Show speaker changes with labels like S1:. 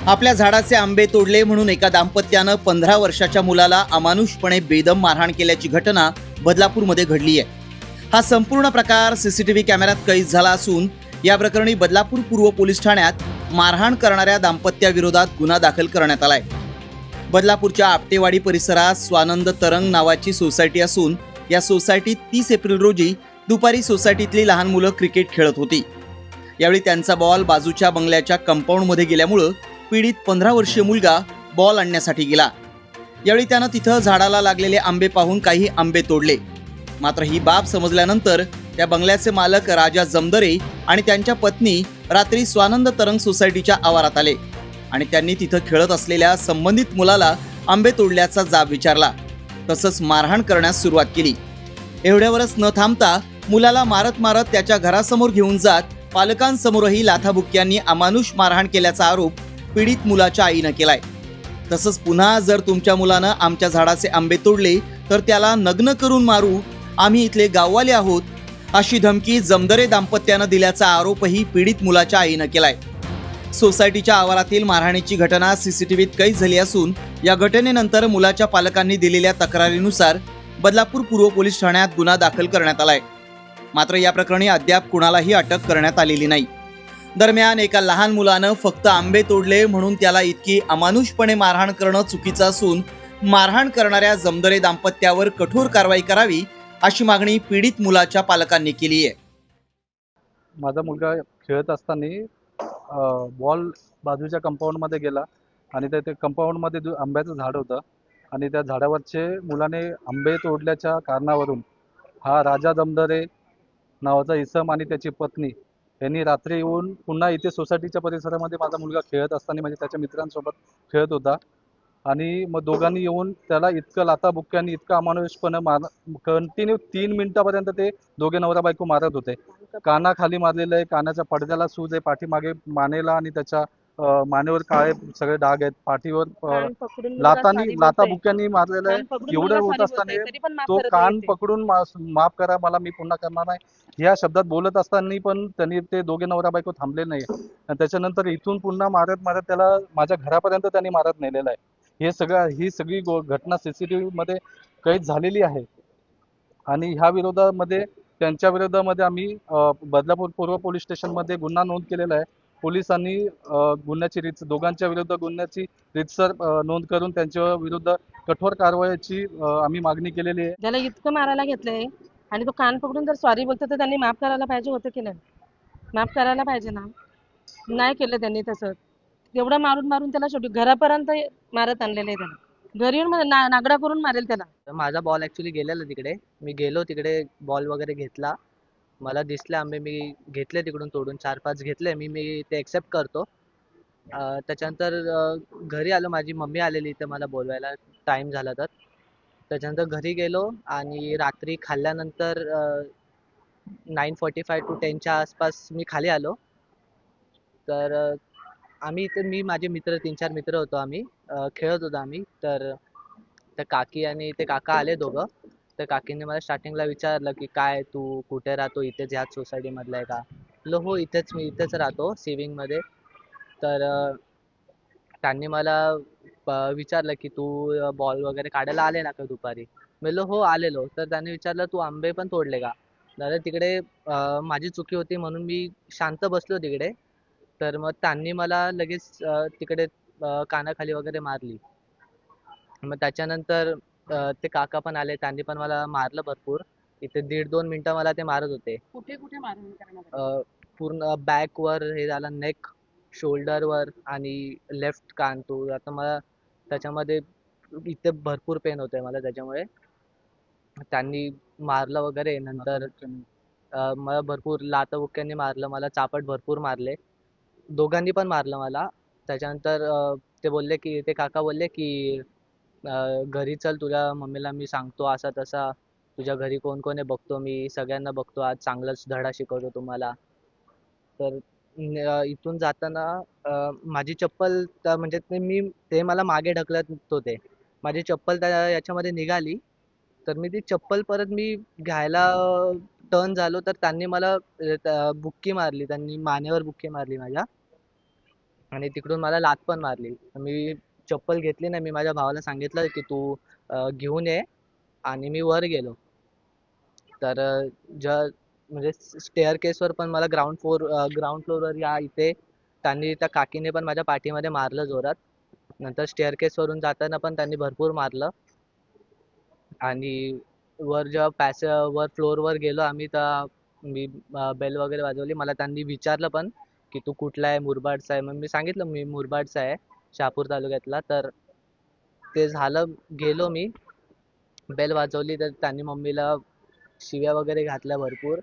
S1: आपल्या झाडाचे आंबे तोडले म्हणून एका दाम्पत्यानं 15 वर्षाच्या मुलाला अमानुषपणे बेदम मारहाण केल्याची घटना बदलापूरमध्ये घडली आहे। हा संपूर्ण प्रकार सीसीटीव्ही कॅमेऱ्यात कैद झाला असून या प्रकरणी बदलापूर पूर्व पोलीस ठाण्यात मारहाण करणाऱ्या दाम्पत्याविरोधात गुन्हा दाखल करण्यात आलाय। बदलापूरच्या आपटेवाडी परिसरात स्वानंद तरंग नावाची सोसायटी असून या सोसायटीत 30 एप्रिल रोजी दुपारी सोसायटीतली लहान मुलं क्रिकेट खेळत होती। यावेळी त्यांचा बॉल बाजूच्या बंगल्याच्या कंपाऊंडमध्ये गेल्यामुळे पीडित 15 वर्षीय मुलगा बॉल आणण्यासाठी गेला। यावेळी त्यानं तिथं झाडाला लागलेले आंबे पाहून काही आंबे तोडले। मात्र ही बाब समजल्यानंतर त्या बंगल्याचे मालक राजा जमदरे आणि त्यांच्या पत्नी रात्री स्वानंद तरंग सोसायटीच्या आवारात आले आणि त्यांनी तिथं खेळत असलेल्या संबंधित मुलाला आंबे तोडल्याचा जाब विचारला, तसंच मारहाण करण्यास सुरुवात केली। एवढ्यावरच न थांबता मुलाला मारत मारत त्याच्या घरासमोर घेऊन जात पालकांसमोरही लाथाबुक्क्यांनी अमानुष मारहाण केल्याचा आरोप पीडित मुलाच्या आईनं केलाय। तसंच पुन्हा जर तुमच्या मुलानं आमच्या झाडाचे आंबे तोडले तर त्याला नग्न करून मारू, आम्ही इथले गाववाले आहोत, अशी धमकी जमदरे दाम्पत्यानं दिल्याचा आरोपही पीडित मुलाच्या आईनं केलाय। सोसायटीच्या आवारातील मारहाणीची घटना सीसीटीव्हीत कैद झाली असून या घटनेनंतर मुलाच्या पालकांनी दिलेल्या तक्रारीनुसार बदलापूर पूर्व पोलीस ठाण्यात गुन्हा दाखल करण्यात आलाय। मात्र या प्रकरणी अद्याप कुणालाही अटक करण्यात आलेली नाही। दरम्यान एका लहान मुलानं फक्त आंबे तोडले म्हणून त्याला इतकी अमानुषपणे मारहाण करणं चुकीचं असून मारहाण करणाऱ्या जमदरे दाम्पत्यावर कठोर कारवाई करावी अशी मागणी पीडित मुलाच्या पालकांनी केली आहे।
S2: माझा मुलगा खेळत असताना बॉल बाजूच्या कंपाऊंडमध्ये गेला आणि त्या कंपाऊंडमध्ये आंब्याचं झाड होतं आणि त्या झाडावरचे मुलाने आंबे तोडल्याच्या कारणावरून हा राजा जमदरे नावाचा इसम आणि त्याची पत्नी यांनी रात्री येऊन पुन्हा इथे सोसायटीच्या परिसरामध्ये माझा मुलगा खेळत असताना म्हणजे त्याच्या मित्रांसोबत खेळत होता आणि मग दोघांनी येऊन त्याला इतकं लाथाबुक्क्यांनी इतकं अमानुषपणे कंटिन्यू 3 मिनिटापर्यंत ते दोघे नवरा बायको मारत होते। कानाखाली मारलेलं आहे, कानाच्या पडद्याला सूज आहे, पाठीमागे मानेला आणि त्याच्या मानेवर काळे सगळे डाग आहेत, पाठीवर लाथाबुक्क्यांनी मारलेलं आहे। एवढं होत असताना तो कान पकडून माफ करा मला, मी पुन्हा करणार नाही या शब्दात बोलत असताना पण त्यांनी ते दोघे नवरा बायको थांबले नाही आणि त्याच्यानंतर इथून पुन्हा मारत मारत त्याला माझ्या घरापर्यंत त्यांनी मारत नेलेलं आहे। ही सगळी घटना सीसीटीव्ही मध्ये कैद झालेली आहे आणि ह्या विरोधामध्ये त्यांच्या विरोधामध्ये आम्ही बदलापूर पूर्व पोलीस स्टेशन मध्ये गुन्हा नोंद केलेला आहे। पोलिसांनी दोघांच्या विरुद्ध गुन्ह्याची रीतसर नोंद करून त्यांच्या विरुद्ध कठोर कारवाईची आम्ही मागणी केलेली आहे।
S3: त्याला इतकं मारायला घेतलंय आणि तो कान पकडून जर सॉरी बोलतो तर त्यांनी माफ करायला पाहिजे होतं की नाही? माफ करायला पाहिजे ना, नाही केलं त्यांनी तसं। एवढं मारून मारून त्याला शेवटी घरापर्यंत मारत आणलेलं आहे त्याला, घरी येऊन नागडा करून मारेल त्याला।
S4: माझा बॉल ऍक्च्युली गेलेला तिकडे, मी गेलो तिकडे बॉल वगैरे घेतला, मला दिसले आंबे, मी घेतले तिकडून तोडून 4-5 घेतले मी ते एक्सेप्ट करतो। त्याच्यानंतर घरी आलो, माझी मम्मी आलेली इथे मला बोलवायला टाइम झाला तर त्याच्यानंतर घरी गेलो आणि रात्री खाल्ल्यानंतर 9:45 to 10च्या आसपास मी खाली आलो। तर आम्ही इथे माझे मित्र 3-4 मित्र होतो, आम्ही खेळत होतो आम्ही। तर त्या काकी आणि ते काका आले दोघं। तर काकींनी मला स्टार्टिंगला विचारलं की काय तू कुठे राहतो, इथेच ह्याच सोसायटी मधला आहे का? म्हणलं हो इथेच, मी इथेच राहतो सिविंग मध्ये। तर त्यांनी मला विचारलं की तू बॉल वगैरे काढायला आले ना का दुपारी? म्हणलं हो आलेलो। तर त्यांनी विचारलं तू आंबे पण तोडले का? दादा तिकडे माझी चुकी होती म्हणून मी शांत बसलो तिकडे। तर मग त्यांनी मला लगेच तिकडे कानाखाली वगैरे मारली। मग त्याच्यानंतर ते काका पण आले, त्यांनी पण मला मारलं भरपूर। इथे 1.5-2 मिनिटं मला ते मारत होते।
S3: कुठे कुठे मारून
S4: पूर्ण बॅकवर हे झालं, नेक, शोल्डरवर आणि लेफ्ट कान। तो आता मला त्याच्यामध्ये इथे भरपूर पेन होतंय मला त्याच्यामुळे। त्यांनी मारलं वगैरे, नंतर मला भरपूर लाथाबुक्क्यांनी मारलं, मला चापट भरपूर मारले, दोघांनी पण मारलं मला। त्याच्यानंतर ते काका बोलले की घरी चल, तुझ्या मम्मीला मी सांगतो असा तसा, तुझ्या घरी कोण कोण आहे बघतो, मी सगळ्यांना बघतो, आज चांगलाच धडा शिकवतो तुम्हाला। तर इथून जाताना माझी चप्पल म्हणजे ते मला मागे ढकलत होते, माझी चप्पल याच्यामध्ये निघाली। तर मी ती चप्पल परत घ्यायला टर्न झालो तर त्यांनी मला बुक्की मारली, त्यांनी मानेवर बुक्की मारली माझ्या। आणि तिकडून मला लाथ पण मारली. मी चप्पल घेतली नाही. मी माझ्या भावाला सांगितलं की तू घेऊन ये आणि मी वर गेलो. तर म्हणजे स्टेअरकेसवर पण मला ग्राउंड फ्लोअरवर या इथे त्यांनी त्या काकीने पण माझ्या पाठीमध्ये मारलं जोरात. नंतर स्टेअरकेसवरून जाताना पण त्यांनी भरपूर मारलं. आणि वर फ्लोअरवर गेलो आम्ही, तर मी बेल वगैरे वाजवली. मला त्यांनी विचारलं पण की तू कुठला आहे? मुरबाडचा आहे. मग मी सांगितलं मी मुरबाडचा आहे, शहापूर तालुक्यातला. तर ते झालं, गेलो मी, बेल वाजवली, तर त्यांनी मम्मीला शिव्या वगैरे घातल्या भरपूर.